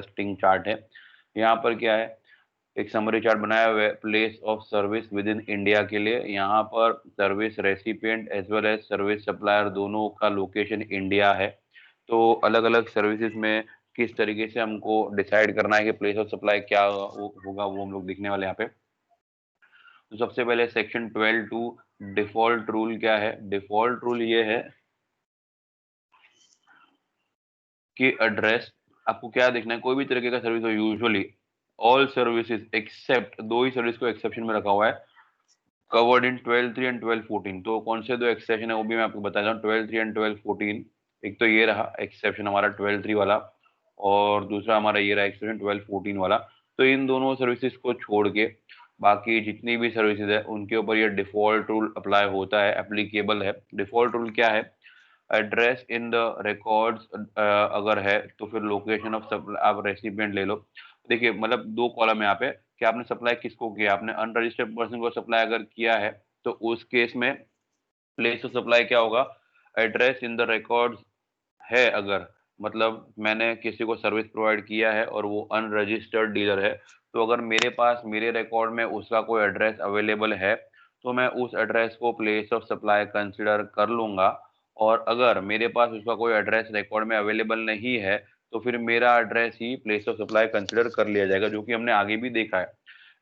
Interesting chart है। यहाँ पर क्या है, एक समरी चार्ट बनाया हुआ है place of service within India के लिए। यहाँ पर service recipient as well as service supplier दोनों का लोकेशन इंडिया है। तो अलग अलग सर्विसेज में किस तरीके से हमको डिसाइड करना है कि प्लेस ऑफ सप्लाई क्या होगा, वो हम लोग देखने वाले यहाँ पे। तो सबसे पहले सेक्शन 12(2) डिफॉल्ट रूल क्या है। डिफॉल्ट रूल ये है कि एड्रेस, आपको क्या देखना है, कोई भी तरीके का सर्विस हो, यूजुअली ऑल सर्विसेज एक्सेप्ट, दो ही सर्विस को एक्सेप्शन में रखा हुआ है, कवर्ड इन 12(3) एंड 12(14). तो कौन से दो एक्सेप्शन है वो भी मैं आपको बता रहा हूँ, 12(3) एंड 12(14). एक तो ये रहा एक्सेप्शन हमारा 12(3) वाला, और दूसरा हमारा ये रहा एक्सेप्शन 12(14) वाला। तो इन दोनों सर्विसेज को छोड़ के बाकी जितनी भी सर्विसेज है उनके ऊपर ये डिफॉल्ट रूल अप्लाई होता है, एप्लीकेबल है। डिफॉल्ट रूल क्या है, एड्रेस इन द रिकॉर्ड्स अगर है तो फिर लोकेशन ऑफ सप्लाई, आप रेसिपिएंट ले लो। देखिए मतलब दो कॉलम है यहाँ पे कि आपने सप्लाई किसको किया, आपने अनरजिस्टर्ड पर्सन को सप्लाई अगर किया है तो उस केस में प्लेस ऑफ सप्लाई क्या होगा, एड्रेस इन द रिकॉर्ड्स है अगर, मतलब मैंने किसी को सर्विस प्रोवाइड किया है और वो अनरजिस्टर्ड डीलर है, तो अगर मेरे पास मेरे रिकॉर्ड में उसका कोई एड्रेस अवेलेबल है तो मैं उस एड्रेस को प्लेस ऑफ सप्लाई कंसिडर कर लूंगा। और अगर मेरे पास उसका कोई एड्रेस रिकॉर्ड में अवेलेबल नहीं है तो फिर मेरा address he place of supply consider कर लिया जाएगा, जो कि हमने आगे भी देखा है।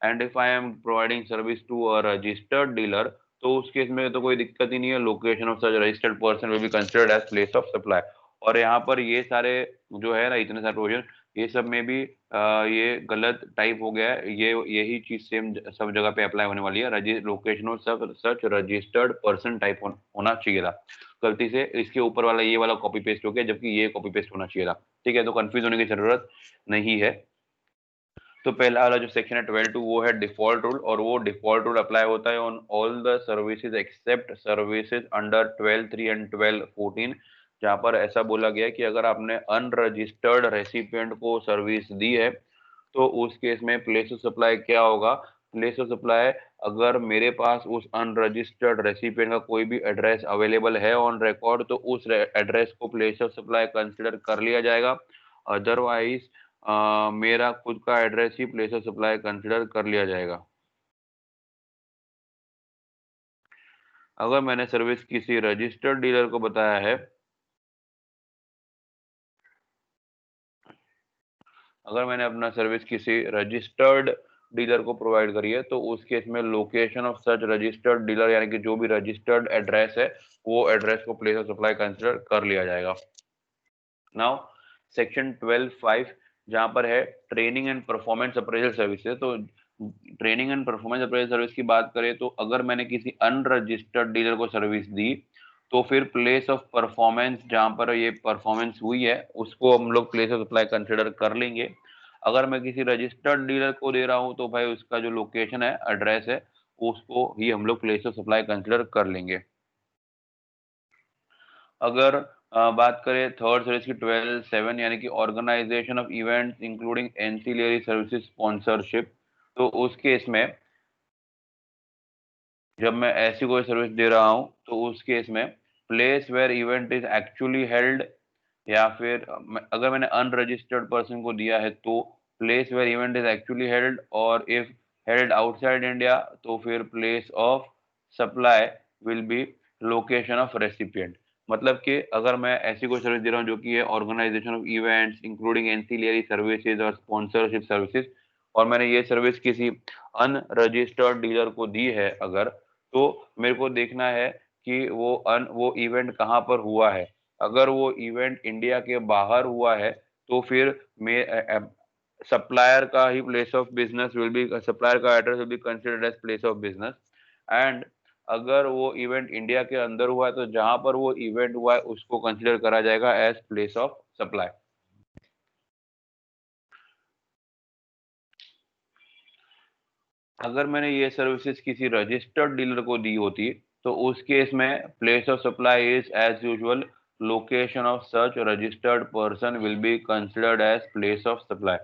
And if I am providing service to a registered dealer, तो उस केस में तो कोई दिक्कत ही नहीं है, location of such registered person will be considered as place of supply. और यहाँ पर ये सारे जो है ना, इतने सारे प्रोविजन, ये सब में भी ये गलत टाइप हो गया है, ये यही चीज सेम सब जगह पे अप्लाई होने वाली है। Location of such registered person type होना चाहिए था, गलती से इसके ऊपर वाला ये वाला कॉपी पेस्ट हो गया, जबकि ये कॉपी पेस्ट होना चाहिए था। ठीक है, तो कंफ्यूज होने की जरूरत नहीं है। तो पहला वाला जो सेक्शन है 12(2) वो है डिफॉल्ट रूल, और वो डिफॉल्ट रूल अप्लाई होता है on all the services except services under 12(3) and 12(14). जहां पर ऐसा बोला गया है कि अगर आपने अनरजिस्टर्ड रेसिपिएंट को सर्विस दी है तो उस केस में प्लेस ऑफ सप्लाई क्या होगा, प्लेस ऑफ सप्लाई, अगर मेरे पास उस अनरजिस्टर्ड रेसिपिएंट का कोई भी एड्रेस अवेलेबल है ऑन रिकॉर्ड तो उस एड्रेस को प्लेस ऑफ सप्लाई कंसिडर कर लिया जाएगा। अदरवाइज मेरा खुद का address he place of supply consider कर लिया जाएगा। अगर मैंने सर्विस किसी रजिस्टर्ड डीलर को बताया है, अगर मैंने अपना सर्विस किसी रजिस्टर्ड डीलर को प्रोवाइड करी है तो उस केस में location of such registered dealer, यानी कि जो भी रजिस्टर्ड एड्रेस है वो एड्रेस को प्लेस ऑफ सप्लाई कंसिडर कर लिया जाएगा। नाउ सेक्शन 12(5) जहां पर है training and performance appraisal services. तो training and performance appraisal service की बात करें तो अगर मैंने किसी अनरजिस्टर्ड डीलर को सर्विस दी तो फिर प्लेस ऑफ परफॉर्मेंस, जहां पर ये परफॉर्मेंस हुई है उसको हम लोग प्लेस ऑफ सप्लाई कंसिडर कर लेंगे। अगर मैं किसी रजिस्टर्ड डीलर को दे रहा हूं तो भाई उसका जो लोकेशन है, एड्रेस है, उसको ही हम लोग प्लेस ऑफ सप्लाई कंसिडर कर लेंगे। अगर बात करें थर्ड सर्विस की 12(7) यानी कि organisation of events including ancillary services sponsorship, तो उस केस में जब मैं ऐसी कोई सर्विस दे रहा हूं तो उस केस में place where event is actually held, या फिर अगर मैंने अनरजिस्टर्ड पर्सन को दिया है तो place where event is actually held, और इफ हेल्ड आउटसाइड इंडिया तो फिर place of supply will be location of recipient. मतलब कि अगर मैं ऐसी कोई सर्विस दे रहा हूँ जो कि है organisation of events including ancillary services और स्पॉन्सरशिप सर्विसेज, और मैंने ये सर्विस किसी अनरजिस्टर्ड डीलर को दी है अगर, तो मेरे को देखना है कि वो इवेंट कहाँ पर हुआ है। अगर वो इवेंट इंडिया के बाहर हुआ है तो फिर सप्लायर का ही place of business will be, supplier का address will be considered as place of business. And अगर वो इवेंट इंडिया के अंदर हुआ है तो जहां पर वो इवेंट हुआ है उसको कंसिडर करा जाएगा एज प्लेस ऑफ सप्लाई। अगर मैंने ये सर्विसेज किसी रजिस्टर्ड डीलर को दी होती तो उस केस में place of supply is as usual location of such registered person will be considered as place of supply.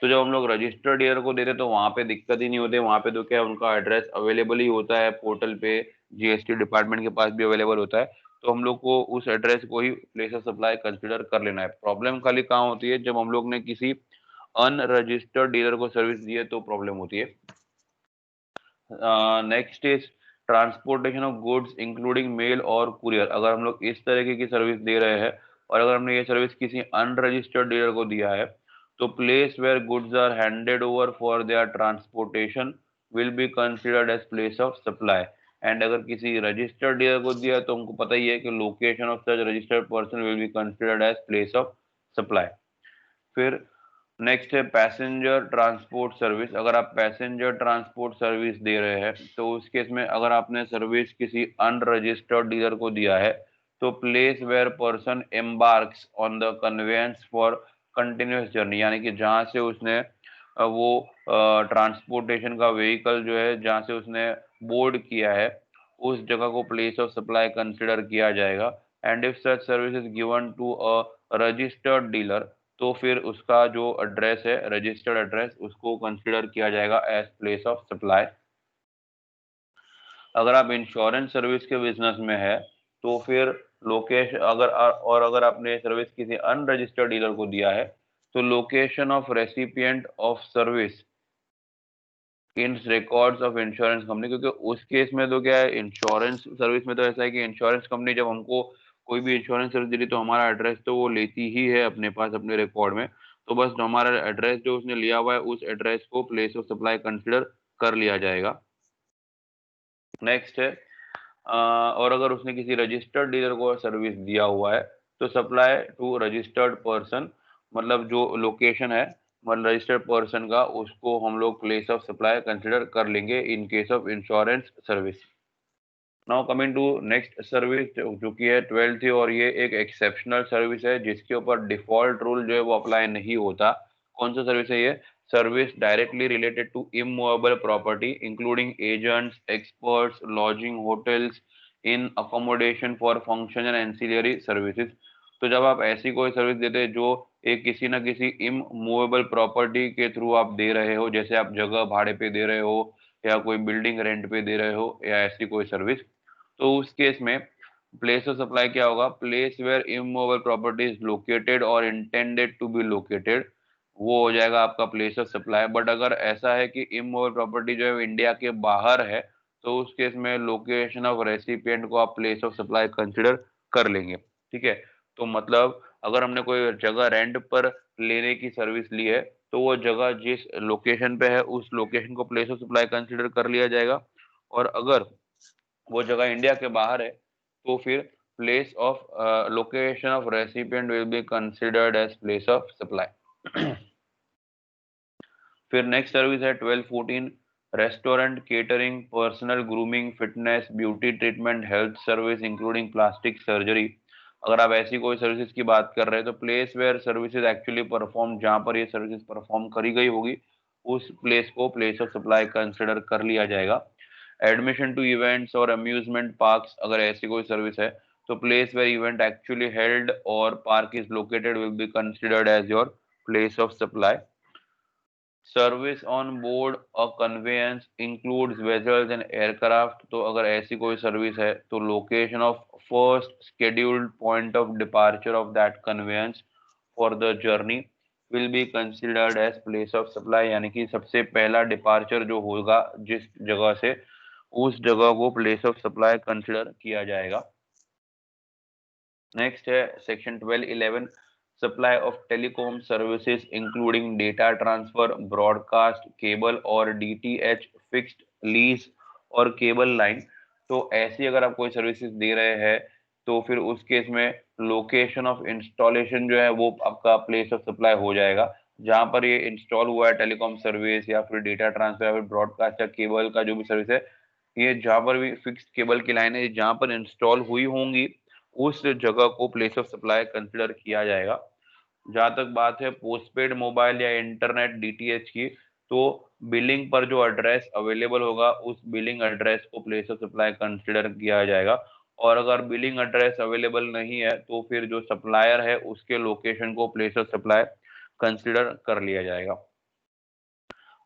तो जब हम लोग रजिस्टर्ड डीलर को देते तो वहां पे दिक्कत ही नहीं होती, वहां पे तो क्या उनका एड्रेस अवेलेबल ही होता है पोर्टल पे, जीएसटी डिपार्टमेंट के पास भी अवेलेबल होता है, तो हम लोग को उस एड्रेस को ही प्लेस ऑफ सप्लाई कंसिडर कर लेना है। प्रॉब्लम खाली कहाँ होती है, जब हम लोग ने किसी अनरजिस्टर्ड डीलर को सर्विस दी है तो प्रॉब्लम होती है। Next is transportation of goods including mail और कुरियर। अगर हम लोग इस तरीके की सर्विस दे रहे हैं और अगर हमने ये सर्विस किसी अनरजिस्टर्ड डीलर को दिया है तो place where goods are handed over for their transportation will be considered as place of supply. And अगर किसी रजिस्टर्ड डीलर को दिया है तो हमको पता ही है कि location of such registered person will be considered as place of supply. फिर नेक्स्ट है पैसेंजर ट्रांसपोर्ट सर्विस। अगर आप पैसेंजर ट्रांसपोर्ट सर्विस दे रहे हैं तो उस केस में अगर आपने सर्विस किसी अनरजिस्टर्ड डीलर को दिया है तो place where person embarks on the conveyance for continuous journey, यानी कि जहाँ से उसने वो ट्रांसपोर्टेशन का व्हीकल जो है जहाँ से उसने बोर्ड किया है उस जगह को प्लेस ऑफ सप्लाई कंसिडर किया जाएगा। And if such service is given to a registered dealer तो फिर उसका जो एड्रेस है रजिस्टर्ड एड्रेस उसको कंसिडर किया जाएगा एज प्लेस ऑफ सप्लाई। अगर आप इंश्योरेंस सर्विस के बिजनेस में है तो फिर लोकेशन अगर आपने सर्विस किसी अनरजिस्टर्ड डीलर को दिया है तो location of recipient of service in records of insurance company, क्योंकि उस केस में तो क्या है इंश्योरेंस सर्विस में तो ऐसा है कि इंश्योरेंस कंपनी जब हमको कोई भी इंश्योरेंस सर्विस दे रही तो हमारा एड्रेस तो वो लेती ही है अपने पास अपने रिकॉर्ड में, तो बस हमारा एड्रेस जो उसने लिया हुआ है उस एड्रेस को प्लेस ऑफ सप्लाई कंसिडर कर लिया जाएगा। नेक्स्ट है और अगर उसने किसी रजिस्टर्ड डीलर को सर्विस दिया हुआ है तो सप्लाई टू रजिस्टर्ड पर्सन, मतलब जो लोकेशन है मतलब रजिस्टर्ड पर्सन का उसको हम लोग प्लेस ऑफ सप्लाई कंसिडर कर लेंगे in case of insurance service. Now coming to next service जो कि है 12th और ये एक एक्सेप्शनल सर्विस है जिसके ऊपर डिफॉल्ट रूल जो है वो अप्लाई नहीं होता। कौन सा सर्विस है ये? Service directly related to immovable property including agents experts lodging hotels in accommodation for function and ancillary services. तो जब आप ऐसी कोई सर्विस देते हैं जो एक किसी ना किसी इमूवेबल प्रॉपर्टी के थ्रू आप दे रहे हो, जैसे आप जगह भाड़े पे दे रहे हो या कोई बिल्डिंग रेंट पे दे रहे हो या ऐसी कोई सर्विस, तो उस केस में प्लेस ऑफ सप्लाई क्या होगा? Place where immovable property is located और इंटेंडेड टू बी लोकेटेड, वो हो जाएगा आपका प्लेस ऑफ सप्लाई। बट अगर ऐसा है कि इमूवेबल प्रॉपर्टी जो है इंडिया के बाहर है तो उस केस में लोकेशन ऑफ रेसिपिएंट को आप प्लेस ऑफ सप्लाई कंसिडर कर लेंगे। ठीक है, तो मतलब अगर हमने कोई जगह रेंट पर लेने की सर्विस ली है तो वो जगह जिस लोकेशन पे है उस लोकेशन को प्लेस ऑफ सप्लाई कंसिडर कर लिया जाएगा, और अगर वो जगह इंडिया के बाहर है तो फिर place of location of recipient will be considered as place of supply. फिर नेक्स्ट सर्विस है 12-14 restaurant catering personal grooming fitness beauty treatment health service including plastic surgery. अगर आप ऐसी कोई सर्विसेज की बात कर रहे हैं तो place where services actually perform, जहां पर ये सर्विसेज परफॉर्म करी गई होगी उस प्लेस को प्लेस ऑफ सप्लाई कंसिडर कर लिया जाएगा। एडमिशन टू इवेंट्स और अम्यूजमेंट पार्क्स, अगर ऐसी कोई सर्विस है तो place where event actually held और park is located will be considered as your place of supply. Service on board a conveyance includes vessels and aircraft, तो अगर ऐसी कोई सर्विस है तो location of first scheduled point of departure of that conveyance for the journey will be considered as place of supply, यानी कि सबसे पहला डिपार्चर जो होगा जिस जगह से उस जगह को प्लेस ऑफ सप्लाई कंसिडर किया जाएगा। नेक्स्ट है section 12-11 supply of telecom services including data transfer broadcast cable और डीटीएच फिक्स्ड लीज और केबल लाइन। तो ऐसी अगर आप कोई सर्विसेज दे रहे हैं तो फिर उस केस में लोकेशन ऑफ इंस्टॉलेशन जो है वो आपका प्लेस ऑफ सप्लाई हो जाएगा, जहां पर ये इंस्टॉल हुआ है टेलीकॉम सर्विस या फिर डेटा ट्रांसफर या फिर ब्रॉडकास्ट या केबल का जो भी सर्विस है, ये जहां पर भी फिक्स्ड केबल की लाइन है जहां पर इंस्टॉल हुई होंगी उस जगह को प्लेस ऑफ सप्लाई कंसिडर किया जाएगा। जहां तक बात है पोस्टपेड मोबाइल या इंटरनेट डीटीएच की, तो बिलिंग पर जो एड्रेस अवेलेबल होगा उस बिलिंग एड्रेस को प्लेस ऑफ सप्लाई कंसिडर किया जाएगा, और अगर बिलिंग एड्रेस अवेलेबल नहीं है तो फिर जो सप्लायर है उसके लोकेशन को प्लेस ऑफ सप्लाई कंसिडर कर लिया जाएगा।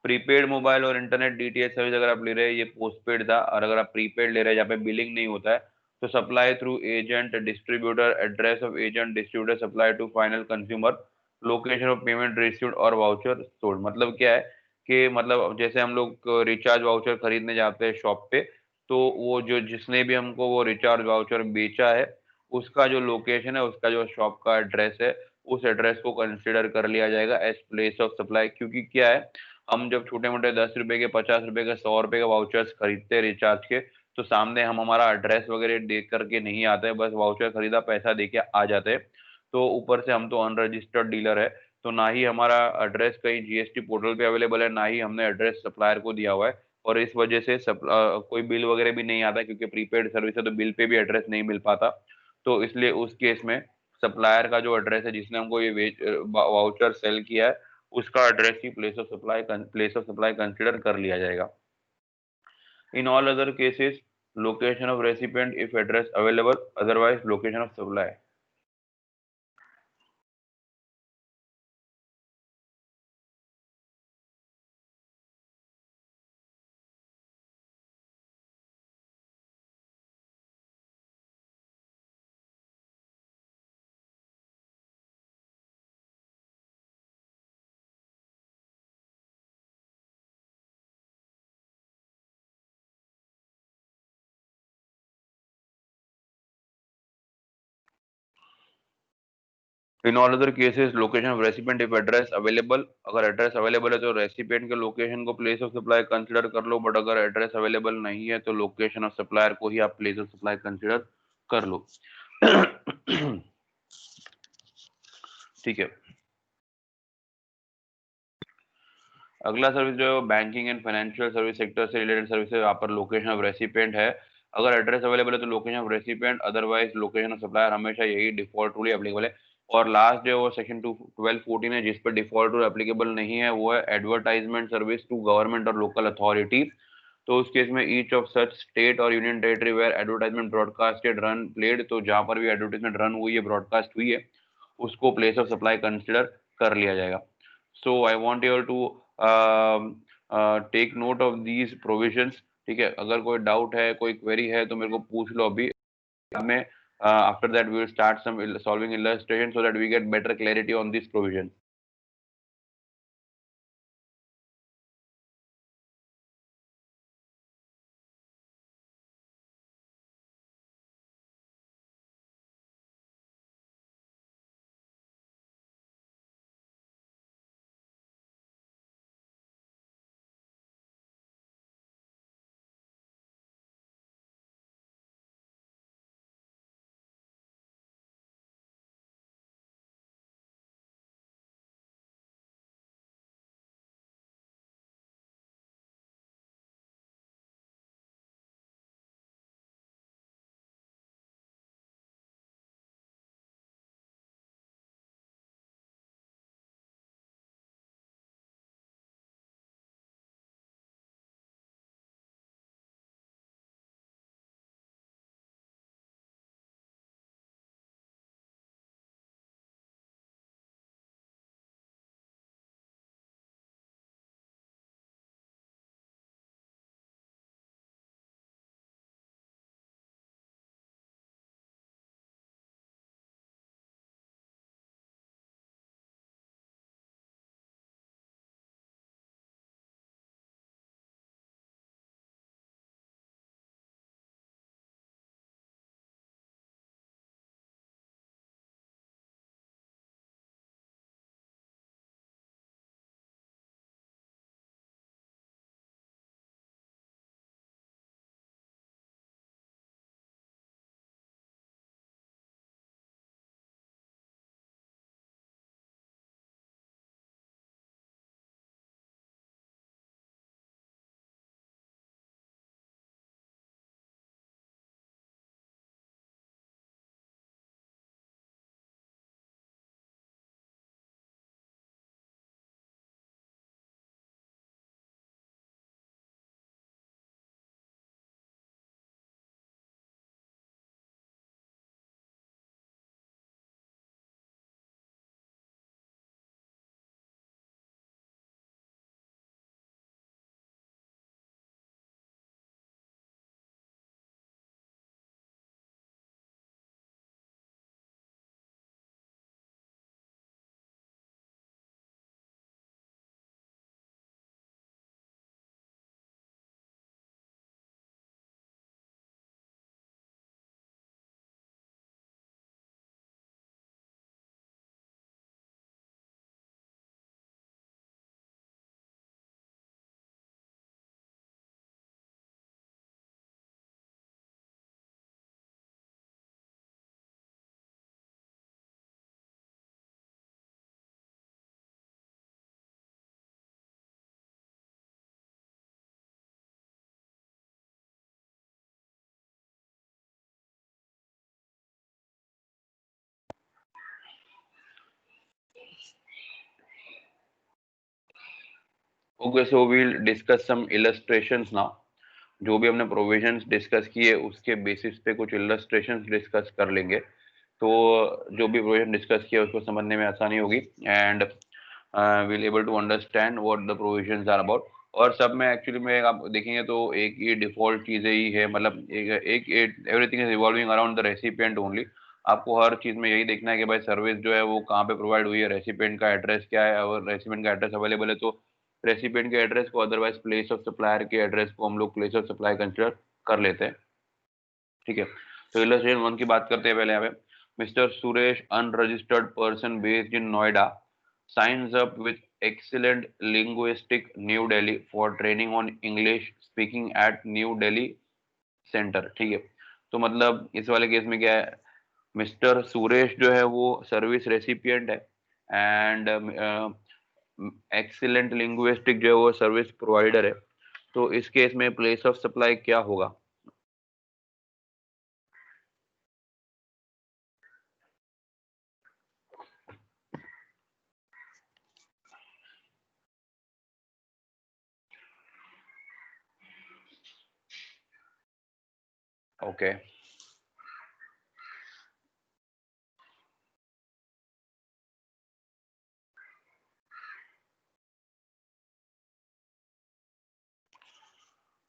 प्रीपेड मोबाइल और इंटरनेट डीटीएच सर्विस अगर आप ले रहे हैं ये पोस्टपेड था, और अगर आप प्रीपेड ले रहे हैं जहाँ पे बिलिंग नहीं होता है तो supply through agent distributor address of agent distributor supply to final consumer location of payment received और वाउचर सोल्ड। मतलब क्या है कि मतलब जैसे हम लोग रिचार्ज वाउचर खरीदने जाते हैं शॉप पे, तो वो जो जिसने भी हमको वो रिचार्ज वाउचर बेचा है, उसका जो लोकेशन है, उसका जो शॉप का एड्रेस है, उस एड्रेस को कंसिडर कर लिया जाएगा एज प्लेस ऑफ सप्लाई। क्योंकि क्या है, हम जब छोटे मोटे 10 रुपए के, 50 रुपए के, 100 रुपए के वाउचर्स खरीदते हैं रिचार्ज के, तो सामने हम हमारा एड्रेस वगैरह देख करके नहीं आते हैं, बस वाउचर खरीदा पैसा दे के आ जाते हैं। तो ऊपर से हम तो अनरजिस्टर्ड डीलर है, तो ना ही हमारा एड्रेस कहीं जीएसटी पोर्टल पे अवेलेबल है, ना ही हमने एड्रेस सप्लायर को दिया हुआ है। और इस वजह से कोई बिल वगैरह भी नहीं आता, क्योंकि प्रीपेड सर्विस है तो बिल पे भी एड्रेस नहीं मिल पाता। तो इसलिए उस केस में सप्लायर का जो एड्रेस है, जिसने हमको ये वाउचर सेल किया है, उसका address he place of supply consider कर लिया जाएगा। In all other cases, location of recipient if address available, otherwise location of supply. In all other cases, location of recipient if address available, अगर address available है तो recipient के location को place of supply consider कर लो, but अगर address available नहीं है तो लोकेशन ऑफ सप्लायर को ही आप प्लेस ऑफ सप्लाई कंसिडर कर लो। ठीक है। अगला सर्विस जो है वो banking and financial service sector से रिलेटेड सर्विस है। यहाँ पर लोकेशन ऑफ रेसिपिएंट है, अगर एड्रेस अवेलेबल है तो location of recipient, otherwise location of supplier, हमेशा यही डिफॉल्ट रूल एप्लीकेबल है। और लास्ट जो है वो सेक्शन 1214 है, जिस पर डिफॉल्ट रूल एप्लीकेबल नहीं है, वो है एडवर्टाइजमेंट सर्विस टू गवर्नमेंट और लोकल अथॉरिटी। तो उस केस में ईच ऑफ सच स्टेट और union territory where advertisement broadcasted run played, तो जहां पर भी एडवर्टाइजमेंट रन हुई है, ब्रॉडकास्ट हुई है, उसको प्लेस ऑफ सप्लाई कंसिडर कर लिया जाएगा। So I want you to take note of these provisions. ठीक है, अगर कोई डाउट है, कोई क्वेरी है तो मेरे को पूछ लो अभी। हमें after that we will start some solving illustration so that we get better clarity on this provision. Okay, so we'll discuss some illustrations now. जो भी हमने प्रोविजंस डिस्कस किए उसके बेसिस पे कुछ इलस्ट्रेशंस डिस्कस कर लेंगे, तो जो भी प्रोविजन डिस्कस किया उसको समझने में आसानी होगी and will able to understand what the provisions are about. और सब में एक्चुअली में आप देखेंगे तो एक ही डिफॉल्ट चीजें ही है, मतलब एक everything is revolving around the recipient only. आपको हर चीज में यही देखना है कि भाई सर्विस जो है वो कहाँ पे प्रोवाइड हुई है, रेसिपिएंट का एड्रेस क्या है, और रेसिपिएंट का एड्रेस अवेलेबल है तो रेसिपिएंट के एड्रेस को, अदरवाइज प्लेस ऑफ सप्लायर के एड्रेस को हम लोग प्लेस ऑफ सप्लाई कंसिडर कर लेते हैं। ठीक है, तो इलस्ट्रेशन 1 की बात करते हैं पहले यहाँ पे। Mister Suresh, unregistered person based in Noida, signs up with excellent linguistic New Delhi for training on English speaking at New Delhi Center। ठीक है, तो मतलब इस वाले केस में क्या है, मिस्टर सुरेश जो है वो सर्विस रेसिपिएंट है एंड एक्सीलेंट लिंग्विस्टिक जो है वो सर्विस प्रोवाइडर है। तो इस केस में प्लेस ऑफ सप्लाई क्या होगा? ओके,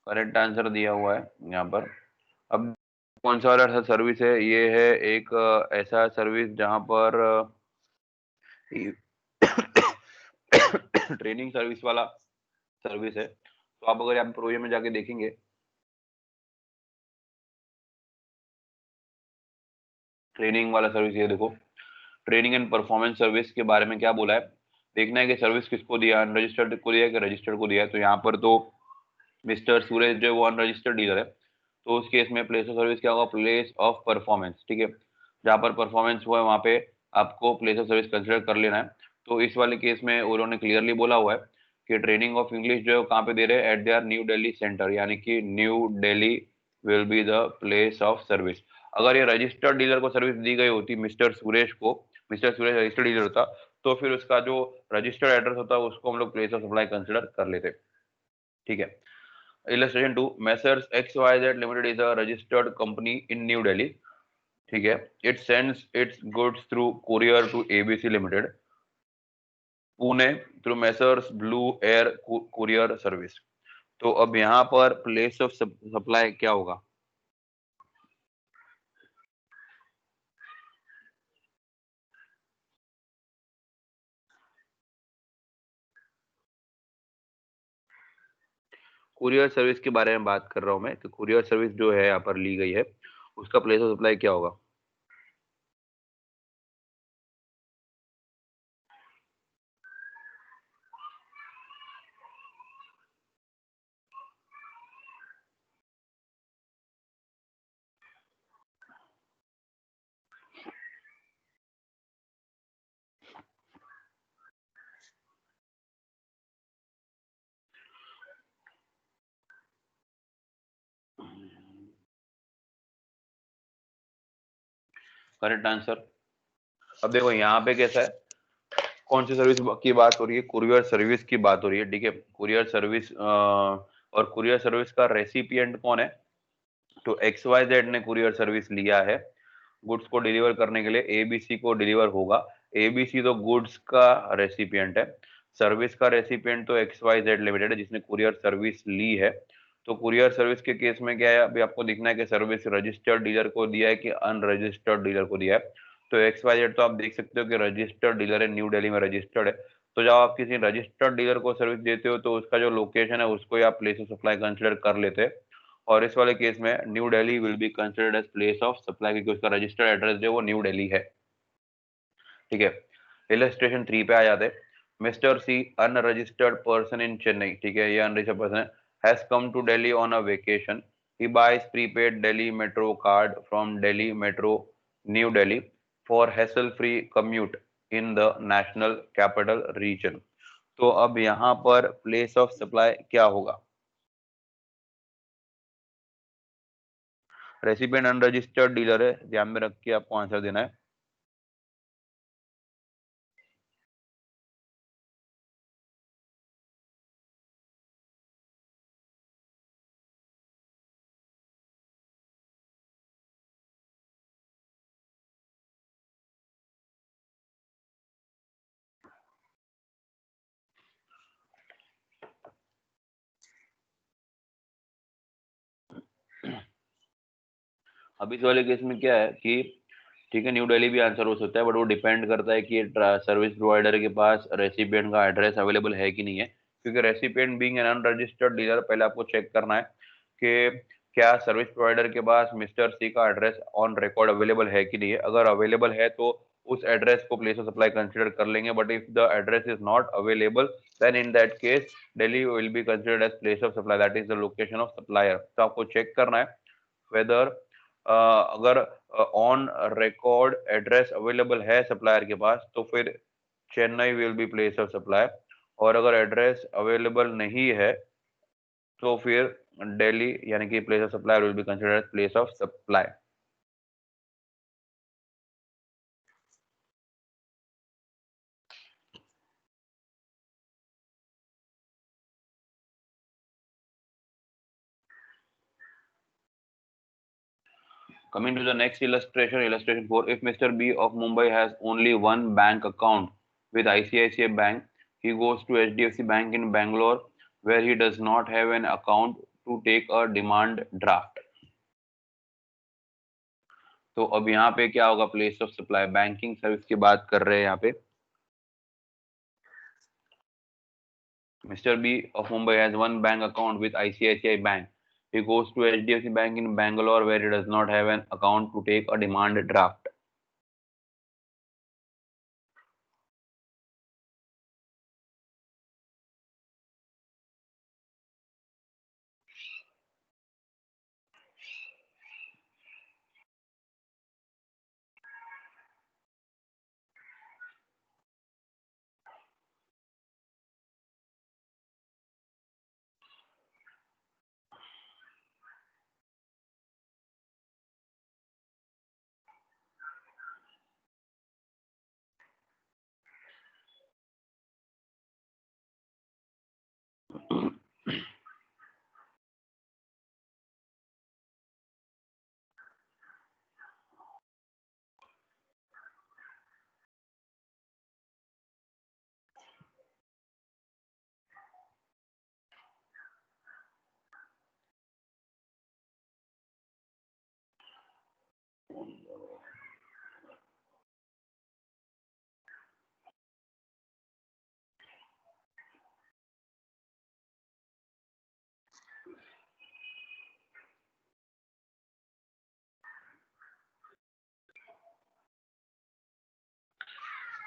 करेक्ट आंसर दिया हुआ है यहाँ पर। अब कौन सा वाला सर्विस है? ये है एक ऐसा सर्विस जहाँ पर ट्रेनिंग सर्विस वाला सर्विस है। तो आप अगर यहाँ प्रोविजन में जाके देखेंगे, ट्रेनिंग वाला सर्विस, ये देखो, ट्रेनिंग एंड परफॉर्मेंस सर्विस के बारे में क्या बोला है। देखना है कि सर्विस किसको दिया, अनरजिस्टर्ड को दिया है कि रजिस्टर्ड को दिया है। तो यहाँ पर तो मिस्टर सूरज जो है वो अनरजिस्टर्ड डीलर है, तो उस केस में प्लेस ऑफ सर्विस क्या होगा? Place of performance. ठीक है, जहाँ पर परफॉर्मेंस हुआ है वहाँ पे आपको प्लेस ऑफ सर्विस कंसिडर कर लेना है। तो इस वाले केस में उन्होंने क्लियरली बोला हुआ है कि ट्रेनिंग ऑफ इंग्लिश जो है वो कहाँ पे दे रहे हैं? Eight their new Delhi centre, यानी कि new Delhi will be the place of service. अगर ये रजिस्टर्ड डीलर को सर्विस दी गई होती मिस्टर सुरेश को, मिस्टर सुरेश रजिस्टर्ड डीलर होता, तो फिर उसका जो रजिस्टर्ड एड्रेस होता है उसको हम लोग प्लेस ऑफ सप्लाई कंसिडर कर लेते। ठीक है, illustration 2, Messrs XYZ Limited is a registered company in New Delhi। ठीक है, it sends its goods through courier to ABC Limited, Pune, through Messrs Blue Air Courier Service। तो अब यहाँ पर प्लेस ऑफ सप्लाई क्या होगा? कुरियर सर्विस के बारे में बात कर रहा हूँ मैं, तो कुरियर सर्विस जो है यहाँ पर ली गई है, उसका प्लेस ऑफ सप्लाई क्या होगा? Correct answer. अब देखो यहाँ पे कैसा है, कौन सी सर्विस की बात हो रही है? कुरियर सर्विस की बात हो रही है। ठीक है, कुरियर सर्विस और कुरियर सर्विस का रेसिपिएंट कौन है? तो एक्स वाई जेड ने कुरियर सर्विस लिया है गुड्स को डिलीवर करने के लिए, एबीसी को डिलीवर होगा। एबीसी तो गुड्स का रेसिपिएंट है, सर्विस का रेसिपिएंट तो एक्स वाई जेड लिमिटेड है जिसने कुरियर सर्विस ली है। तो कुरियर सर्विस के केस में क्या है, अभी आपको दिखना है कि सर्विस रजिस्टर्ड डीलर को दिया है कि अनरजिस्टर्ड डीलर को दिया है। तो एक्स वाई जेड तो आप देख सकते हो कि रजिस्टर्ड डीलर है, न्यू दिल्ली में रजिस्टर्ड है। तो जब आप किसी रजिस्टर्ड डीलर को सर्विस देते हो तो उसका जो लोकेशन है उसको ही आप प्लेस ऑफ सप्लाई कंसिडर कर लेते हैं। और इस वाले केस में New Delhi will be considered as place of supply क्योंकि उसका रजिस्टर्ड एड्रेस जो है वो न्यू दिल्ली है। ठीक है, इलस्ट्रेशन 3 पे आ जाते हैं। Mister C, unregistered person in Chennai, ठीक है, ये अनरजिस्टर्ड पर्सन है, has come to Delhi on a vacation. He buys prepaid Delhi metro card from Delhi metro New Delhi for hassle free commute in the national capital region. तो अब यहाँ पर प्लेस ऑफ सप्लाई क्या होगा? रेसिपिएंट अनरजिस्टर्ड डीलर है, ध्यान में रख के आपको आंसर देना है। अब इस वाले केस में क्या है कि ठीक है, न्यू दिल्ली भी आंसर हो सकता है, बट वो डिपेंड करता है कि सर्विस प्रोवाइडर के पास रेसिपिएंट का एड्रेस अवेलेबल है कि नहीं है। क्योंकि recipient being an unregistered dealer, पहले आपको चेक करना है कि क्या सर्विस प्रोवाइडर के पास मिस्टर सी का एड्रेस ऑन रिकॉर्ड अवेलेबल है कि नहीं है। अगर अवेलेबल है तो उस एड्रेस को प्लेस ऑफ सप्लाई कंसिडर कर लेंगे, but if the address is not available then in that case Delhi will be considered as place of supply, that is the location of supplier. तो आपको चेक करना है वेदर अगर on record address available है supplier के पास तो फिर Chennai will be place of supply, और अगर एड्रेस अवेलेबल नहीं है तो फिर दिल्ली यानी कि place of supply will be considered place of supply. Coming to the next illustration, illustration 4. If Mr. B of Mumbai has only one bank account with ICICI Bank, he goes to HDFC Bank in Bangalore where he does not have an account to take a demand draft. तो अब यहाँ पे क्या होगा, place of supply banking service की बात कर रहे हैं यहाँ पे। Mr. B of Mumbai has one bank account with ICICI Bank. He goes to HDFC Bank in Bangalore where he does not have an account to take a demand draft.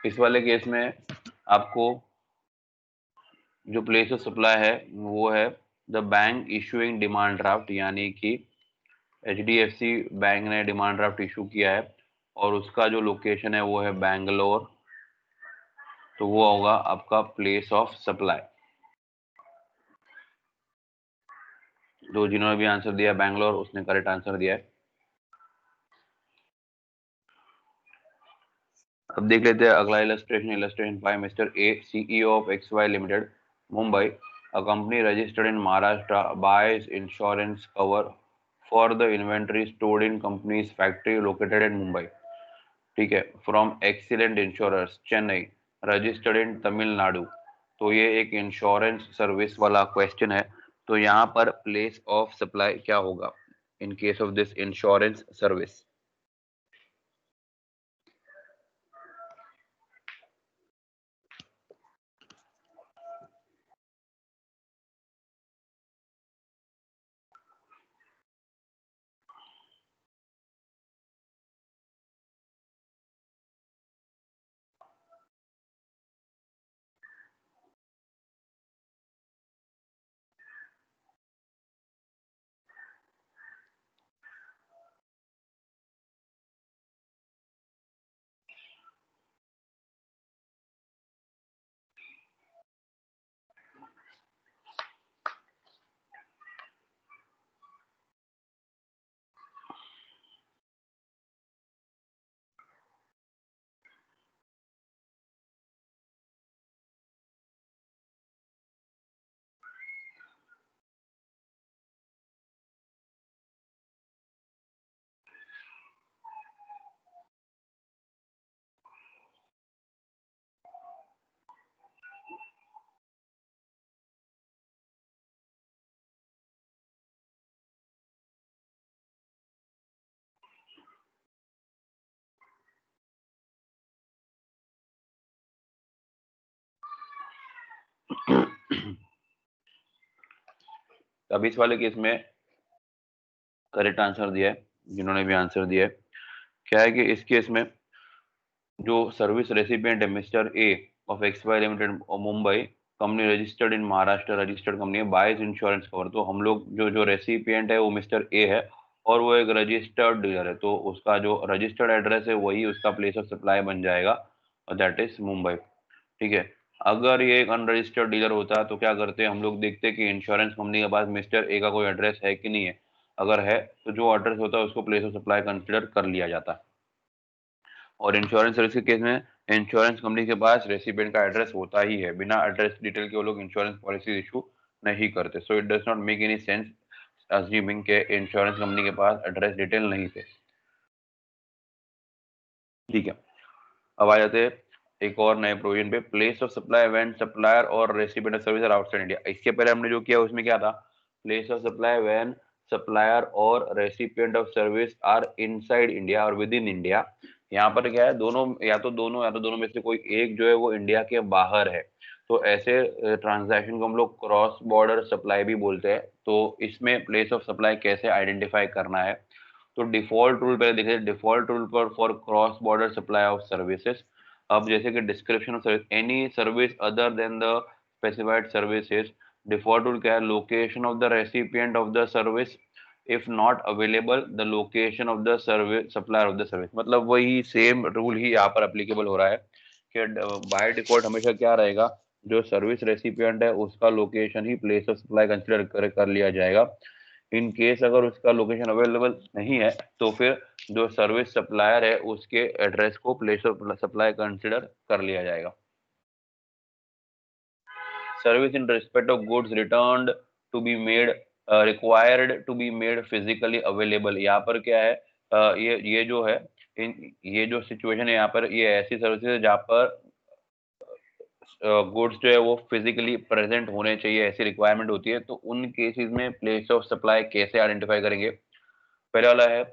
इस वाले case में आपको जो place of supply है वो है the bank issuing demand draft, यानी कि एचडीएफसी बैंक ने डिमांड ड्राफ्ट इशू किया है और उसका जो लोकेशन है वो है बैंगलोर, तो वो होगा आपका प्लेस ऑफ सप्लाई। तो जिन्होंने भी आंसर दिया बैंगलोर उसने करेक्ट आंसर दिया है। अब देख लेते हैं अगला illustration, illustration 5। Mister A CEO of X Y limited Mumbai, a company registered in Maharashtra, buys insurance cover for the inventory stored in company's factory located in Mumbai. ठीक है, from excellent insurers Chennai, registered in Tamil Nadu. तो ये एक इंश्योरेंस सर्विस वाला question है। तो यहाँ पर प्लेस ऑफ सप्लाई क्या होगा इन case of this insurance service. अब इस वाले केस में करेक्ट आंसर दिया है, जिन्होंने भी आंसर दिया है, क्या है कि इस केस में जो सर्विस रेसिपिएंट है mister A of X Y limited Mumbai, company registered in Maharashtra, registered company है, बाइज इंश्योरेंस कवर। तो हम लोग जो जो रेसिपिएंट है वो मिस्टर ए है और वो एक रजिस्टर्ड डीलर है, तो उसका जो रजिस्टर्ड एड्रेस है वही उसका प्लेस ऑफ सप्लाई बन जाएगा, और दैट इज मुंबई। ठीक है। अगर ये एक अनरजिस्टर्ड डीलर होता तो क्या करते, हम लोग देखते कि इंश्योरेंस कंपनी के पास मिस्टर ए का कोई एड्रेस है कि नहीं है। अगर है तो जो एड्रेस होता है उसको प्लेस ऑफ सप्लाई कंसिडर कर लिया जाता है। और इंश्योरेंस सर्विस के केस में इंश्योरेंस कंपनी के पास रेसिपिएंट का एड्रेस होता ही है, बिना एड्रेस डिटेल के वो लोग इंश्योरेंस पॉलिसी इशू नहीं करते। So it does not make any sense assuming के इंश्योरेंस कंपनी के पास एड्रेस डिटेल नहीं थे। ठीक है, अब आ जाते हैं एक और नए प्रोविजन पे, place of supply when supplier और recipient of service are outside India. इसके पहले हमने जो किया उसमें क्या था, place of supply when supplier और recipient of service are inside India और विद इन इंडिया। यहाँ पर क्या है, दोनों या तो दोनों में से कोई एक जो है वो इंडिया के बाहर है, तो ऐसे ट्रांजैक्शन को हम लोग क्रॉस बॉर्डर सप्लाई भी बोलते हैं। तो इसमें प्लेस ऑफ सप्लाई कैसे आइडेंटिफाई करना है, तो डिफॉल्ट रूल पहले देखिए, default rule for cross border supply of services. अब जैसे कि description of service, any service other than the specified services. Default rule क्या है, location of the recipient of the service, if not available the location of the service supplier of the service. मतलब वही same rule ही यहाँ पर applicable हो रहा है कि बाय डिफॉल्ट हमेशा क्या रहेगा, जो सर्विस रेसिपिएंट है उसका location he place of supply consider कर लिया जाएगा। इन केस अगर उसका लोकेशन अवेलेबल नहीं है तो फिर जो सर्विस सप्लायर है उसके एड्रेस को प्लेस ऑफ सप्लाई कंसिडर कर लिया जाएगा। Service in respect of goods returned to be made, required to be made physically available. यहाँ पर क्या है, ये जो है, ये जो सिचुएशन है यहाँ पर, ये ऐसी सर्विसेज है जहाँ पर गुड्स जो है वो फिजिकली प्रेजेंट होने चाहिए, ऐसी रिक्वायरमेंट होती है। तो उन केसेस में प्लेस ऑफ सप्लाई कैसे आइडेंटिफाई करेंगे, पहला वाला है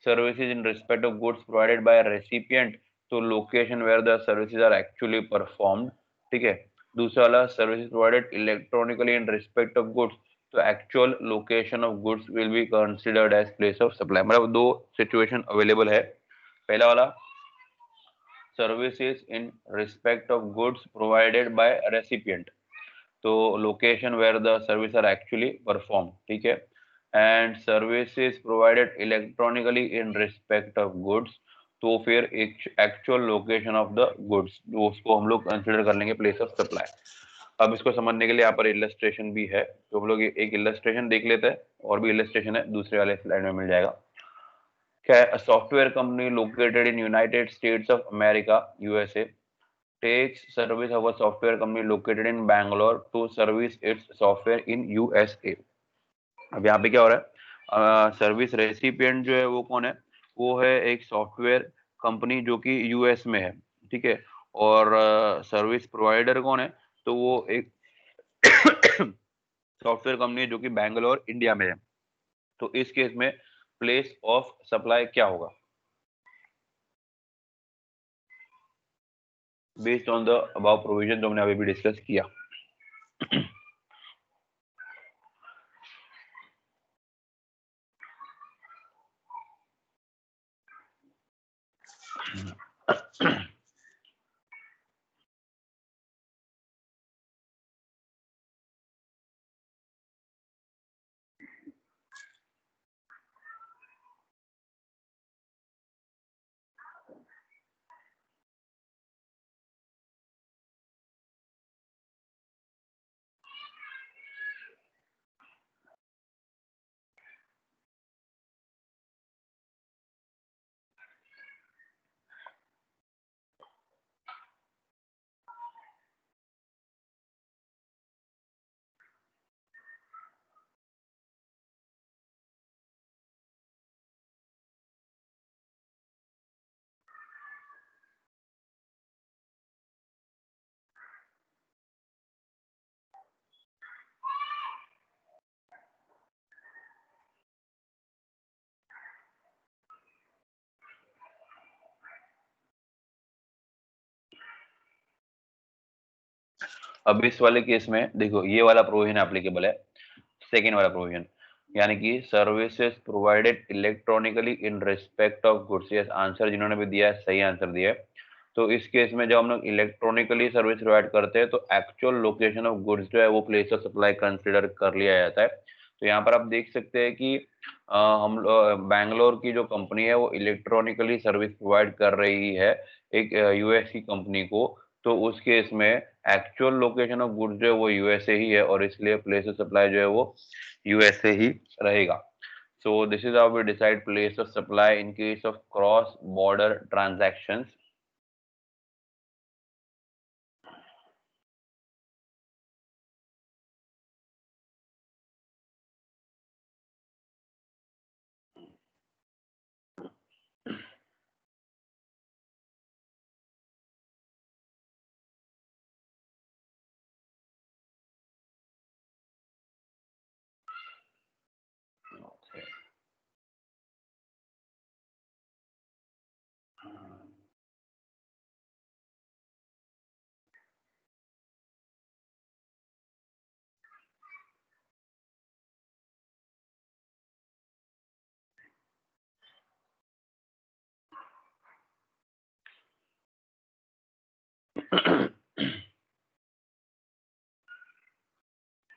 services in respect of goods provided by recipient, तो location where the services are actually performed. ठीक है। दूसरा वाला services provided electronically in respect of goods, तो actual location of goods will be considered as place of supply. मतलब दो situation available है। पहला वाला services in respect of goods provided by recipient, तो location where the service are actually perform. ठीक है। And services provided electronically in respect of goods, तो फिर एक actual location of the goods, जो उसको हम लोग कंसिडर कर लेंगे प्लेस ऑफ सप्लाई। अब इसको समझने के लिए यहाँ पर इलस्ट्रेशन भी है, तो हम लोग एक इलस्ट्रेशन देख लेते हैं, और भी इलस्ट्रेशन है दूसरे वाले स्लाइड में मिल जाएगा। क्या है, software company located in United states of America USA takes service of a software company located in Bangalore to service its software in USA। अब यहाँ पे क्या हो रहा है, सर्विस रेसिपिएंट जो है वो कौन है, वो है एक सॉफ्टवेयर कंपनी जो कि यूएस में है। ठीक है। और सर्विस प्रोवाइडर कौन है, तो वो एक सॉफ्टवेयर कंपनी है जो कि बैंगलोर इंडिया में है। तो इस केस में प्लेस ऑफ सप्लाई क्या होगा, based on the above provision जो हमने अभी भी डिस्कस किया। अब इस वाले केस में देखो ये वाला प्रोविजन एप्लीकेबल है, सेकेंड वाला प्रोविजन, यानी कि services provided electronically in respect of goods. Yes, answer जिन्होंने भी दिया है सही आंसर दिया है। तो इस केस में जब हम लोग इलेक्ट्रॉनिकली सर्विस प्रोवाइड करते हैं तो एक्चुअल लोकेशन ऑफ गुड्स जो है वो प्लेस ऑफ सप्लाई कंसिडर कर लिया जाता है। तो यहाँ पर आप देख सकते हैं कि हम बैंगलोर की जो कंपनी है वो इलेक्ट्रॉनिकली सर्विस प्रोवाइड कर रही है एक यूएस की कंपनी को। तो उस केस में एक्चुअल लोकेशन ऑफ गुड्स जो है वो यूएसए ही है और इसलिए प्लेस ऑफ सप्लाई जो है वो यूएसए ही रहेगा। So this is how we decide place of supply in case of cross border transactions.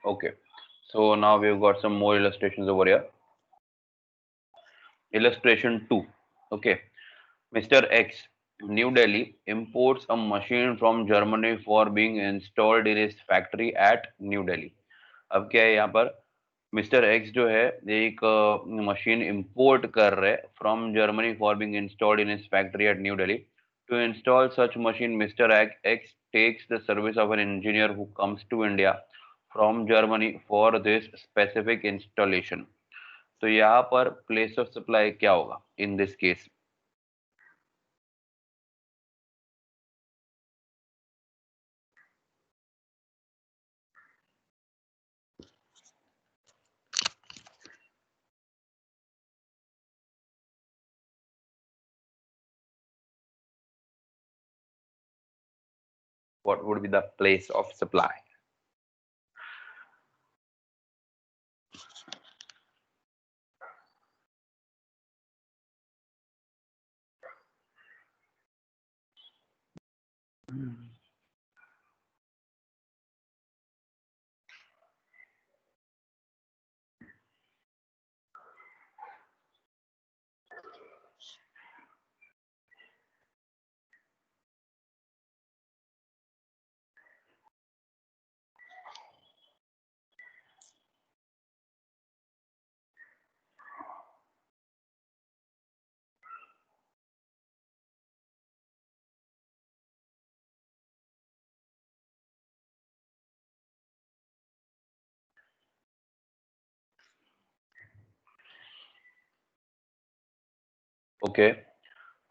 Okay, so now we've got some more illustrations over here. Illustration 2. Okay, Mr. X, New Delhi, imports a machine from Germany for being installed in his factory at New Delhi. अब क्या है यहाँ पर, mister x जो है एक machine import कर रहे from Germany for being installed in his factory at New Delhi. To install such machine mister X takes the service of an engineer who comes to India from Germany for this specific installation. तो यहाँ पर place of supply क्या होगा in this case? What would be the place of supply? Okay,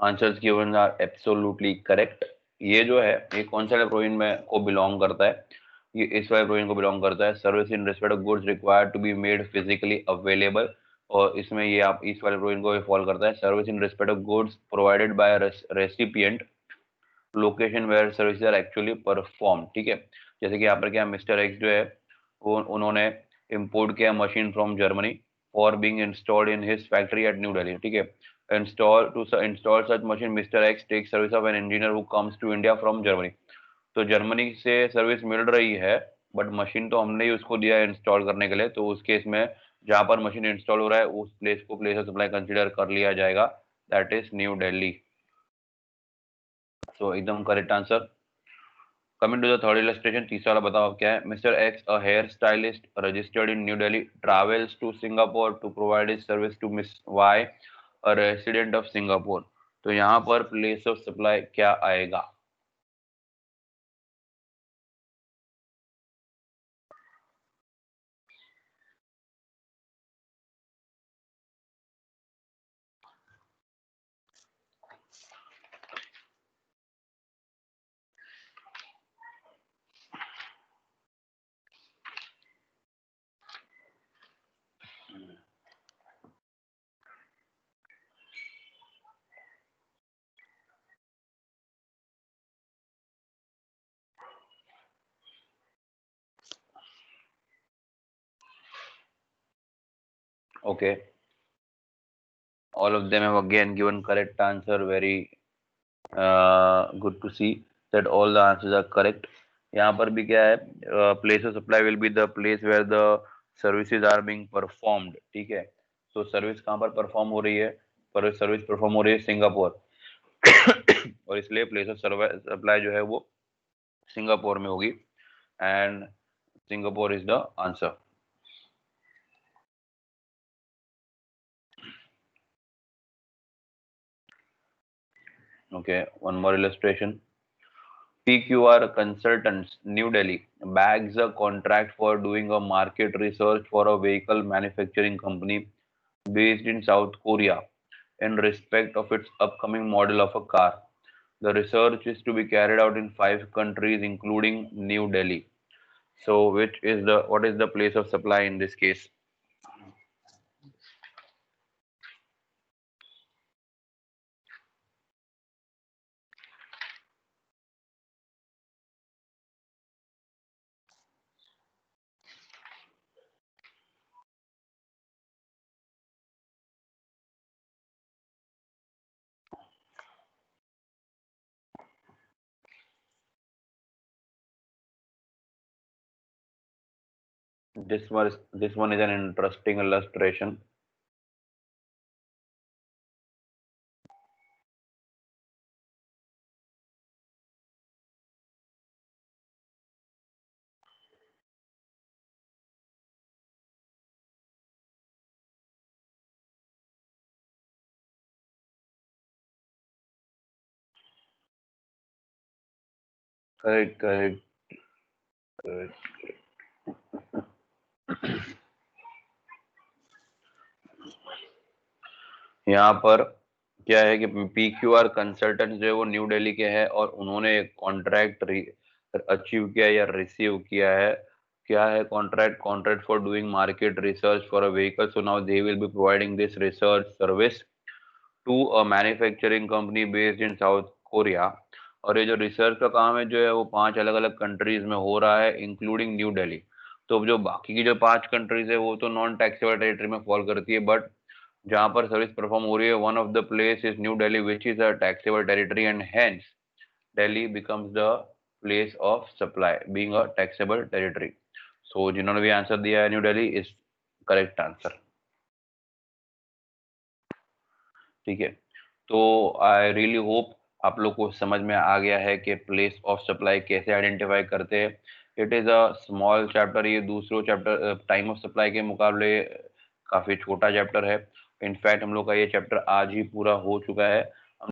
answers given are absolutely correct. ये जो है ये कौन सा प्रोविजन में को बिलोंग करता है? ये इस वाले प्रोविजन को बिलोंग करता है, service in respect of goods required to be made physically available. और इसमें ये आप इस वाले प्रोविजन को फॉलो करता है, service in respect of goods provided by recipient location where services are actually perform. ठीक है, जैसे कि यहाँ पर क्या मिस्टर एक्स जो है वो उन्होंने इंपोर्ट किया machine from Germany for being installed in his factory at New Delhi. ठीक है, install such machine mister X take service of an engineer who comes to India from Germany. तो जर्मनी से सर्विस मिल रही है बट मशीन तो हमने ही उसको दिया है इंस्टॉल करने के लिए। तो उस केस में जहां पर मशीन इंस्टॉल हो रहा है उस प्लेस को प्लेस ऑफ सप्लाई कंसीडर कर लिया जाएगा, that is New Delhi. So एकदम correct answer. Coming to the third illustration, तीसरा वाला बताओ क्या है। Mister X, a hair stylist registered in New Delhi, travels to Singapore to provide his service to miss Y, a resident of Singapore. तो यहाँ पर place of supply क्या आएगा? Okay, all of them have again given correct answer. Very good to see that all the answers are correct. यहाँ पर भी क्या है, place of supply will be the place where the services are being performed, ठीक है। तो service कहाँ पर परफॉर्म हो रही है, पर सर्विस परफॉर्म हो रही है सिंगापुर और इसलिए प्लेस ऑफ सप्लाई जो है वो सिंगापुर में होगी and Singapore is the answer. Okay, one more illustration. PQR Consultants, New Delhi, bags a contract for doing a market research for a vehicle manufacturing company based in South Korea in respect of its upcoming model of a car. The research is to be carried out in 5 countries, including New Delhi. So, what is the place of supply in this case? This one is an interesting illustration. Correct, correct, correct. यहाँ पर क्या है कि PQR consultant जो है वो new Delhi के हैं और उन्होंने एक कॉन्ट्रैक्ट अचीव किया या रिसीव किया है। क्या है contract? Contract for doing market research for a vehicle. So now they will be providing this research service to a manufacturing company based in South Korea. और ये जो रिसर्च का काम है जो है वो 5 अलग अलग कंट्रीज में हो रहा है इंक्लूडिंग न्यू दिल्ली। तो जो बाकी की जो 5 कंट्रीज है वो तो नॉन टैक्सेबल टेरिटरी में फॉल करती है, बट जहां पर सर्विस परफॉर्म हो रही है one of the place is New Delhi which is a taxable territory and hence Delhi becomes the place of supply being a taxable territory. So जिन्होंने भी आंसर दिया है New Delhi is correct answer, ठीक है। तो आई रियली होप आप लोग को समझ में आ गया है कि प्लेस ऑफ सप्लाई कैसे आइडेंटिफाई करते हैं। It is a small chapter, ये दूसरों चैप्टर टाइम ऑफ सप्लाई के मुकाबले काफी छोटा चैप्टर है। इनफैक्ट हम लोग का ये चैप्टर आज ही पूरा हो चुका है।